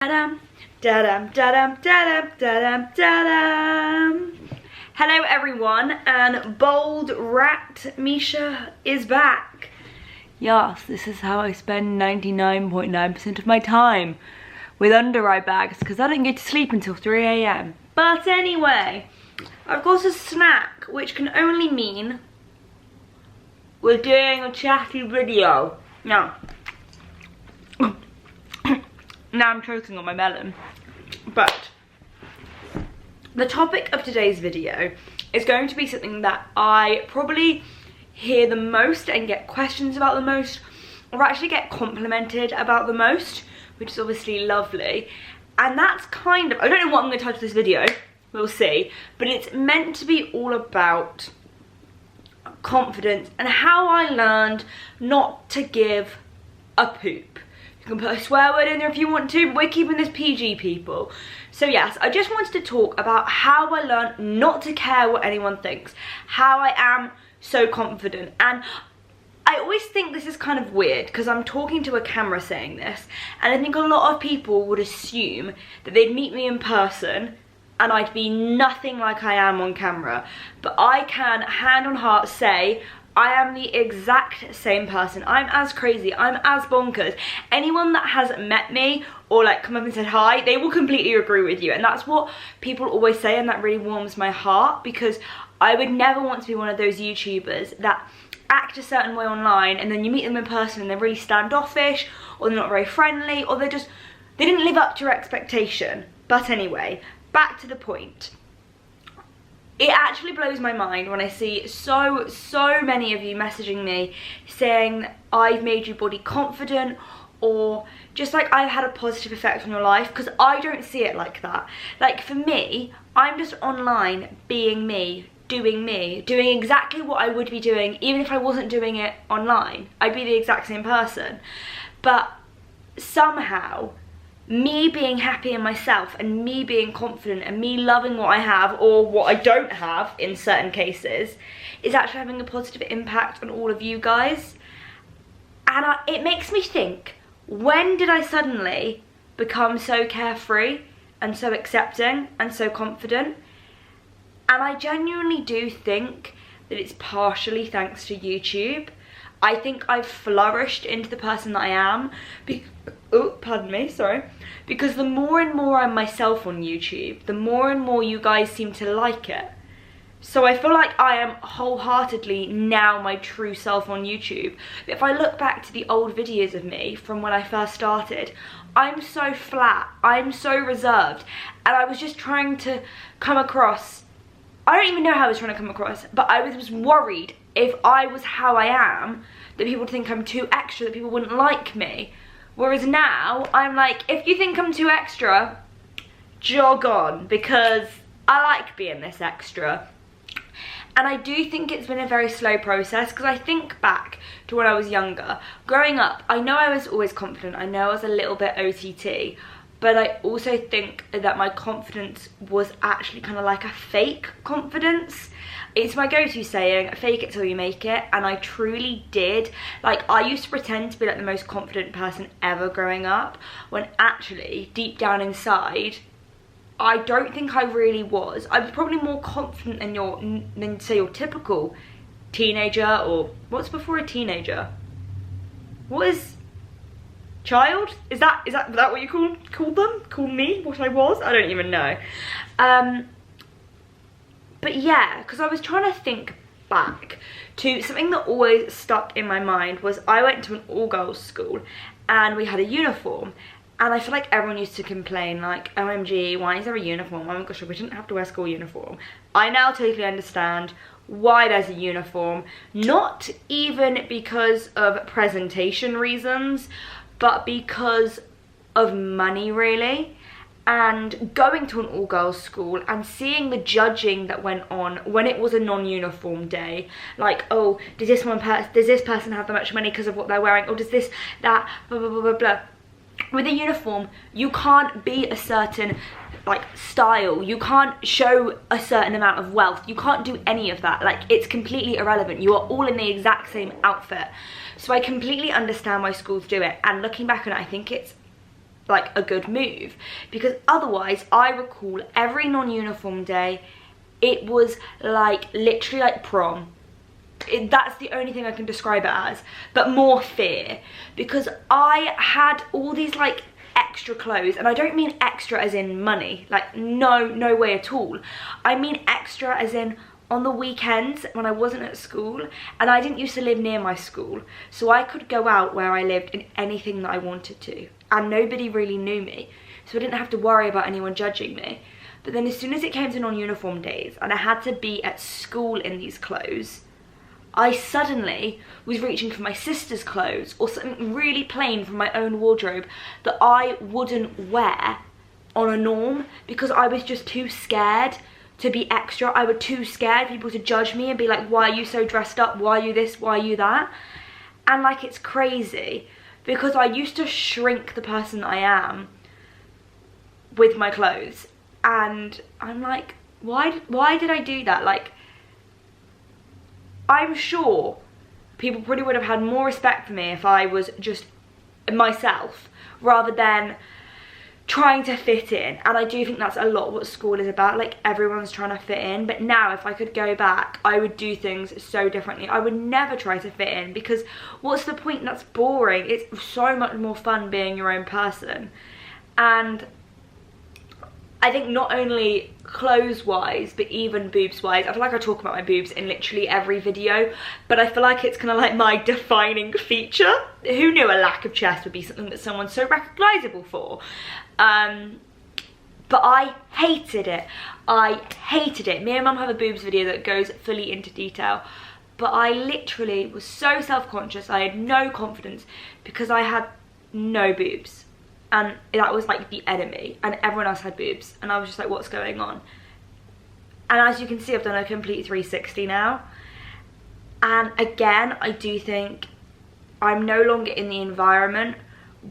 Da-dum, da-dum, da-dum, da-dum, da-dum, da-dum. Hello everyone, and bold rat Misha is back. Yes, this is how I spend 99.9% of my time, with under eye bags, because I don't get to sleep until 3 AM. But anyway, I've got a snack, which can only mean we're doing a chatty video. Now I'm choking on my melon. But the topic of today's video is going to be something that I probably hear the most and get questions about the most, or actually get complimented about the most, which is obviously lovely. And that's kind of, I don't know what I'm going to title this video, we'll see, but it's meant to be all about confidence and how I learned not to give a poop. You can put a swear word in there if you want to, but we're keeping this PG, people. So yes, I just wanted to talk about how I learned not to care what anyone thinks, how I am so confident. And I always think this is kind of weird because I'm talking to a camera saying this, and I think a lot of people would assume that they'd meet me in person and I'd be nothing like I am on camera. But I can, hand on heart, say I am the exact same person. I'm as crazy, I'm as bonkers. Anyone that has met me or like come up and said hi, they will completely agree with you. And that's what people always say, and that really warms my heart, because I would never want to be one of those YouTubers that act a certain way online and then you meet them in person and they're really standoffish, or they're not very friendly, or they didn't live up to your expectation. But anyway, back to the point. It actually blows my mind when I see so many of you messaging me saying that I've made you body confident, or just like I've had a positive effect on your life, because I don't see it like that. Like for me, I'm just online being me, doing exactly what I would be doing even if I wasn't doing it online. I'd be the exact same person. But somehow, me being happy in myself and me being confident and me loving what I have, or what I don't have in certain cases, is actually having a positive impact on all of you guys. And it makes me think, when did I suddenly become so carefree and so accepting and so confident? And I genuinely do think that it's partially thanks to YouTube. I think I've flourished into the person that I am, because the more and more I'm myself on YouTube, the more and more you guys seem to like it. So I feel like I am wholeheartedly now my true self on YouTube. But if I look back to the old videos of me from when I first started, I'm so flat, I'm so reserved, and I was just trying to come across, I don't even know how I was trying to come across, but I was worried if I was how I am, that people would think I'm too extra, that people wouldn't like me. Whereas now, I'm like, if you think I'm too extra, jog on, because I like being this extra. And I do think it's been a very slow process, because I think back to when I was younger. Growing up, I know I was always confident, I know I was a little bit OTT, but I also think that my confidence was actually kind of like a fake confidence. It's my go-to saying, fake it till you make it, and I truly did. Like, I used to pretend to be like the most confident person ever growing up, when actually, deep down inside, I don't think I really was. I was probably more confident than say your typical teenager, or what's before a teenager? What is child? Is that what you call them? Call me what I was? I don't even know. But yeah, because I was trying to think back to something that always stuck in my mind. Was I went to an all-girls school and we had a uniform, and I feel like everyone used to complain like, OMG, why is there a uniform? Oh my gosh, we didn't have to wear school uniform. I now totally understand why there's a uniform, not even because of presentation reasons, but because of money, really. And going to an all-girls school and seeing the judging that went on when it was a non-uniform day, like, oh, does this person have that much money because of what they're wearing, or does this, that, blah blah blah blah blah. With a uniform, you can't be a certain like style, you can't show a certain amount of wealth, you can't do any of that. Like, it's completely irrelevant. You are all in the exact same outfit. So I completely understand why schools do it, and looking back on it, I think it's like a good move, because otherwise I recall every non-uniform day, it was like literally like prom. That's the only thing I can describe it as, but more fear, because I had all these like extra clothes, and I don't mean extra as in money, like no way at all. I mean extra as in on the weekends when I wasn't at school, and I didn't used to live near my school, so I could go out where I lived in anything that I wanted to, and nobody really knew me, so I didn't have to worry about anyone judging me. But then as soon as it came to non-uniform days and I had to be at school in these clothes, I suddenly was reaching for my sister's clothes or something really plain from my own wardrobe that I wouldn't wear on a norm, because I was just too scared to be extra. I was too scared people to judge me and be like, why are you so dressed up? Why are you this? Why are you that? And like, it's crazy, because I used to shrink the person that I am with my clothes. And I'm like, why did I do that? Like, I'm sure people probably would have had more respect for me if I was just myself rather than trying to fit in. And I do think that's a lot what school is about, like everyone's trying to fit in. But now if I could go back, I would do things so differently. I would never try to fit in, because what's the point? That's boring. It's so much more fun being your own person. And I think not only clothes wise, but even boobs wise. I feel like I talk about my boobs in literally every video, but I feel like it's kind of like my defining feature. Who knew a lack of chest would be something that someone's so recognizable for? But I hated it. I hated it. Me and mum have a boobs video that goes fully into detail, but I literally was so self-conscious. I had no confidence because I had no boobs. And that was like the enemy, and everyone else had boobs, and I was just like, what's going on? And as you can see, I've done a complete 360 now. And again, I do think I'm no longer in the environment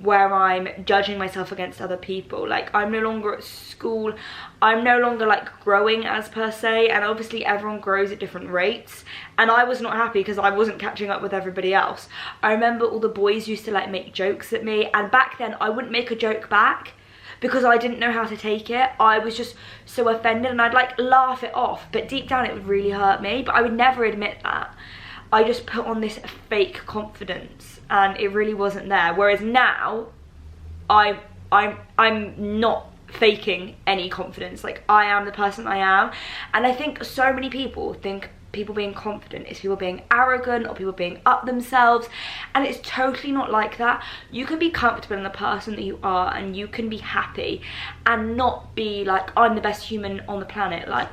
where I'm judging myself against other people. Like, I'm no longer at school, I'm no longer like growing as per se, and obviously everyone grows at different rates, and I was not happy because I wasn't catching up with everybody else. I remember all the boys used to like make jokes at me, and back then I wouldn't make a joke back because I didn't know how to take it. I was just so offended, and I'd like laugh it off, but deep down it would really hurt me, but I would never admit that. I just put on this fake confidence, and it really wasn't there. Whereas now, I'm not faking any confidence. Like, I am the person I am. And I think so many people think people being confident is people being arrogant or people being up themselves, and it's totally not like that. You can be comfortable in the person that you are, and you can be happy and not be like, I'm the best human on the planet. Like,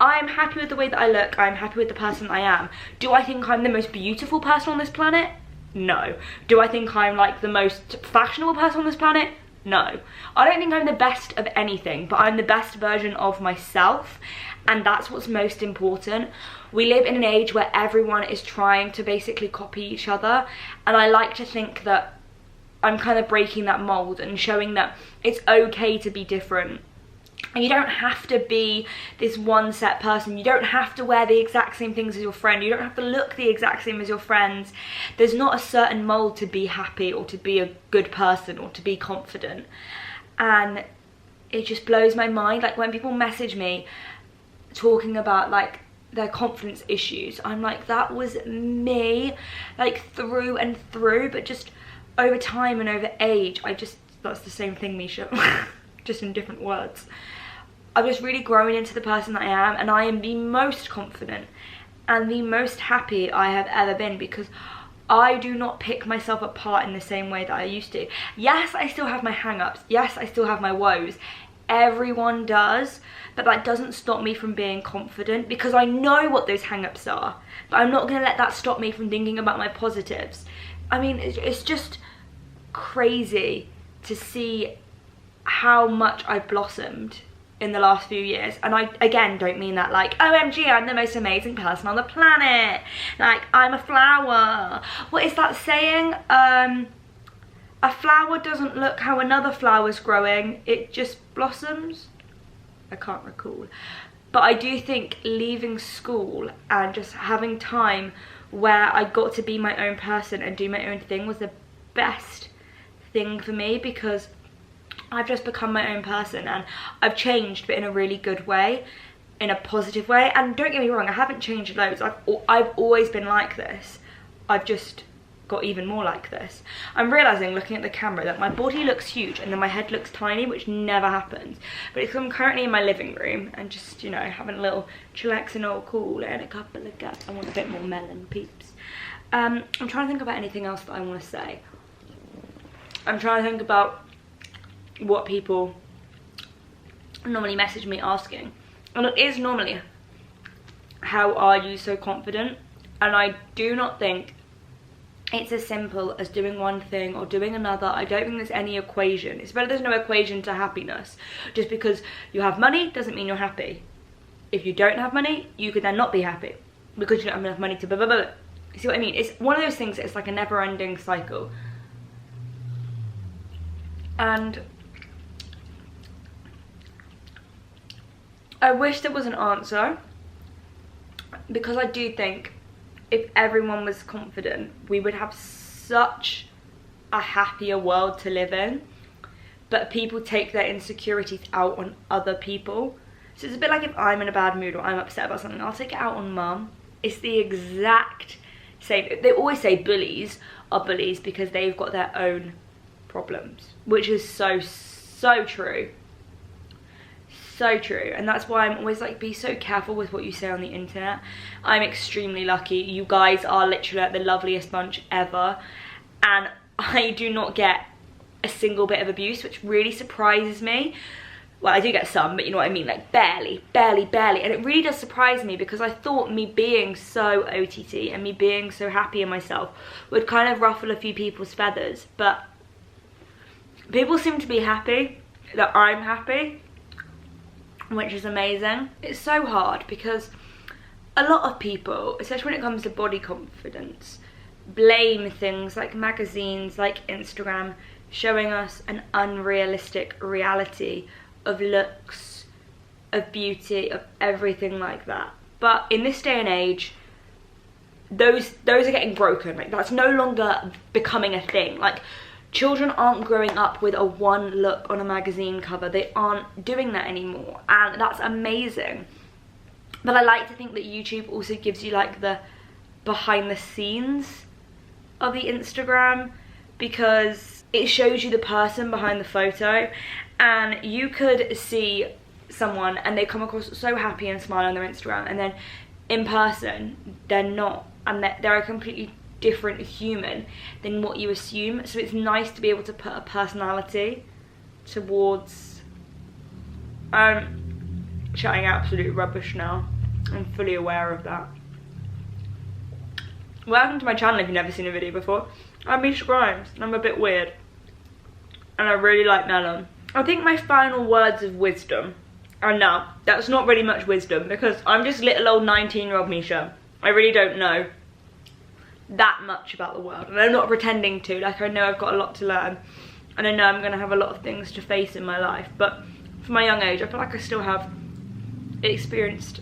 I'm happy with the way that I look. I'm happy with the person I am. Do I think I'm the most beautiful person on this planet? No. Do I think I'm like the most fashionable person on this planet? No. I don't think I'm the best of anything, but I'm the best version of myself, and that's what's most important. We live in an age where everyone is trying to basically copy each other, and I like to think that I'm kind of breaking that mold and showing that it's okay to be different. And you don't have to be this one set person. You don't have to wear the exact same things as your friend. You don't have to look the exact same as your friends. There's not a certain mold to be happy or to be a good person or to be confident. And it just blows my mind. Like, when people message me talking about like their confidence issues, I'm like, that was me, like through and through. But just over time and over age, that's the same thing, Misha, just in different words. I've just really grown into the person that I am, and I am the most confident and the most happy I have ever been, because I do not pick myself apart in the same way that I used to. Yes, I still have my hang-ups. Yes, I still have my woes. Everyone does, but that doesn't stop me from being confident, because I know what those hang-ups are, but I'm not going to let that stop me from thinking about my positives. I mean, it's just crazy to see how much I've blossomed in the last few years. And I, again, don't mean that like, OMG, I'm the most amazing person on the planet, like I'm a flower. What is that saying? A flower doesn't look how another flower's growing, it just blossoms. I can't recall. But I do think leaving school and just having time where I got to be my own person and do my own thing was the best thing for me, because I've just become my own person, and I've changed, but in a really good way, in a positive way. And don't get me wrong, I haven't changed loads. I've always been like this. I've just got even more like this. I'm realizing, looking at the camera, that my body looks huge and then my head looks tiny, which never happens. But it's 'cause I'm currently in my living room and just, you know, having a little chillaxing all cool and a couple of guts. I want a bit more melon, peeps. I'm trying to think about anything else that I want to say. I'm trying to think about what people normally message me asking. And it is normally, how are you so confident? And I do not think it's as simple as doing one thing or doing another. I don't think there's any equation. It's better there's no equation to happiness. Just because you have money doesn't mean you're happy. If you don't have money, you could then not be happy because you don't have enough money to blah blah blah. You see what I mean? It's one of those things, it's like a never-ending cycle. And I wish there was an answer, because I do think if everyone was confident, we would have such a happier world to live in. But people take their insecurities out on other people. So it's a bit like if I'm in a bad mood or I'm upset about something, I'll take it out on mum. It's the exact same. They always say bullies are bullies because they've got their own problems, which is so true. So true. And that's why I'm always like, be so careful with what you say on the internet. I'm extremely lucky. You guys are literally like the loveliest bunch ever, and I do not get a single bit of abuse, which really surprises me. Well, I do get some, but you know what I mean, like barely. And it really does surprise me, because I thought me being so OTT and me being so happy in myself would kind of ruffle a few people's feathers. But people seem to be happy that I'm happy, which is amazing. It's so hard because a lot of people, especially when it comes to body confidence, blame things like magazines, like Instagram, showing us an unrealistic reality of looks, of beauty, of everything like that. But in this day and age, those are getting broken. Like, that's no longer becoming a thing. Like, children aren't growing up with a one look on a magazine cover. They aren't doing that anymore, and that's amazing. But I like to think that YouTube also gives you like the behind the scenes of the Instagram, because it shows you the person behind the photo, and you could see someone and they come across so happy and smile on their Instagram, and then in person they're not, and they're a completely different human than what you assume. So it's nice to be able to put a personality towards chatting absolute rubbish now. I'm fully aware of that. Welcome to my channel if you've never seen a video before. I'm MishaG and I'm a bit weird, and I really like melon. I think my final words of wisdom are, no, that's not really much wisdom, because I'm just little old 19-year-old Misha. I really don't know that much about the world, and I'm not pretending to. Like, I know I've got a lot to learn, and I know I'm going to have a lot of things to face in my life, but for my young age I feel like I still have experienced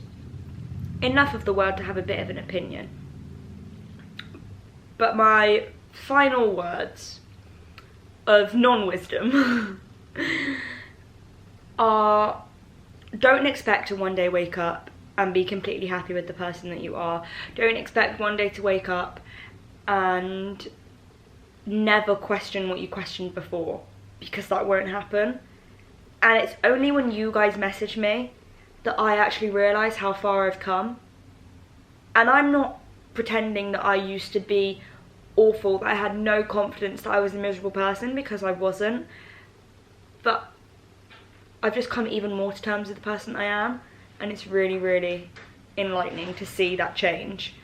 enough of the world to have a bit of an opinion. But my final words of non-wisdom are, don't expect to one day wake up and be completely happy with the person that you are. Don't expect one day to wake up and never question what you questioned before, because that won't happen. And it's only when you guys message me that I actually realise how far I've come. And I'm not pretending that I used to be awful, that I had no confidence, that I was a miserable person, because I wasn't. But I've just come even more to terms with the person I am, and it's really, really enlightening to see that change.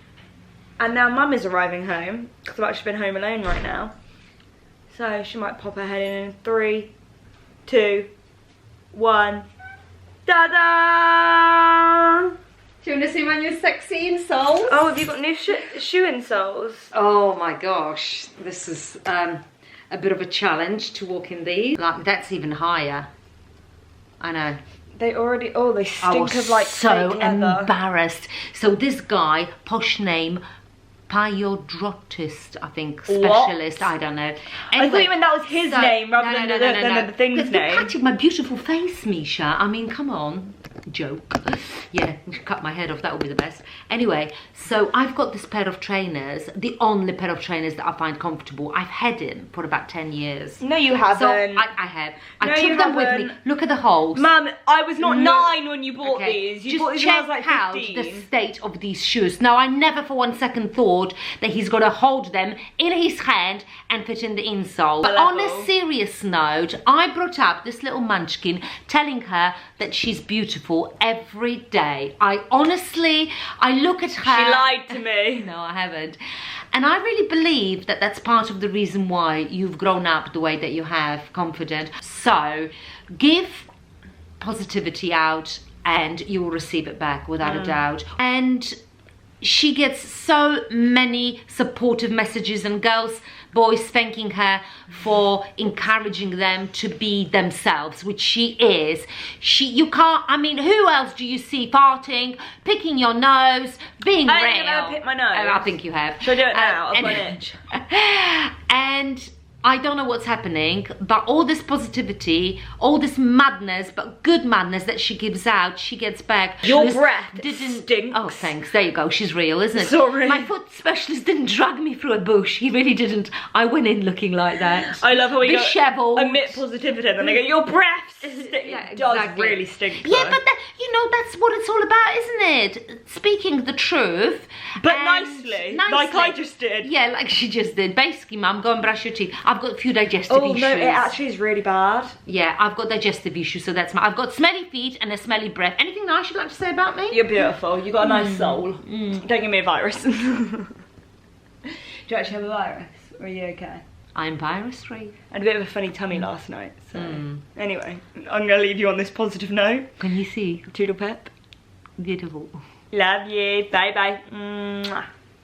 And now mum is arriving home, because I've actually been home alone right now. So she might pop her head in 3, 2, 1. Ta-da! Do you want to see my new sexy insoles? Oh, have you got new shoe insoles? Oh my gosh, this is a bit of a challenge to walk in these. Like, that's even higher. I know. They already, oh, they stink of like so fake leather. embarrassed. So this guy, posh name, pyodrontist, I think, specialist. What? I don't know. Anyway, I thought you meant that was his name rather than the thing's name. You're patting my beautiful face, Misha. I mean, come on. Joke. Yeah, cut my head off, that would be the best. Anyway, so I've got this pair of trainers, the only pair of trainers that I find comfortable. I've had in for about 10 years. No, you haven't. So I have. I took them with me. Look at the holes. Mum, I was not 9 when you bought these. You bought these when I was like 15. Out the state of these shoes. Now, I never for one second thought that he's got to hold them in his hand and fit in the insole. But on a serious note, I brought up this little munchkin telling her that she's beautiful every day. I look at her. She lied to me. No, I haven't. And I really believe that that's part of the reason why you've grown up the way that you have, confident. So give positivity out and you will receive it back without a doubt. And she gets so many supportive messages and girls, boys thanking her for encouraging them to be themselves, which she is. You can't, I mean, who else do you see farting, picking your nose, being real? I never picked my nose. I think you have. Should I do it now? I've got an itch. And I don't know what's happening, but all this positivity, all this madness, but good madness that she gives out, she gets back. Your breath stinks. Oh, thanks. There you go. She's real, isn't it? Sorry. My foot specialist didn't drag me through a bush. He really didn't. I went in looking like that. I love how we dishevelled. Emit positivity and then they go, your breath stinks. Yeah, It does exactly. really stink. Yeah, though. but that's what it's all about, isn't it? Speaking the truth. But and nicely, like I just did. Yeah, like she just did. Basically, Mum, go and brush your teeth. I've got a few digestive Oh issues. no, it actually is really bad. Yeah, I've got digestive issues, so that's I've got smelly feet and a smelly breath. Anything nice you'd like to say about me? You're beautiful. You got a nice soul. Don't give me a virus. Do you actually have a virus? Or are you okay? I'm virus-free. I had a bit of a funny tummy last night. So anyway, I'm gonna leave you on this positive note. Can you see? Toodle pep. Beautiful. Love you. Bye bye. Mwah.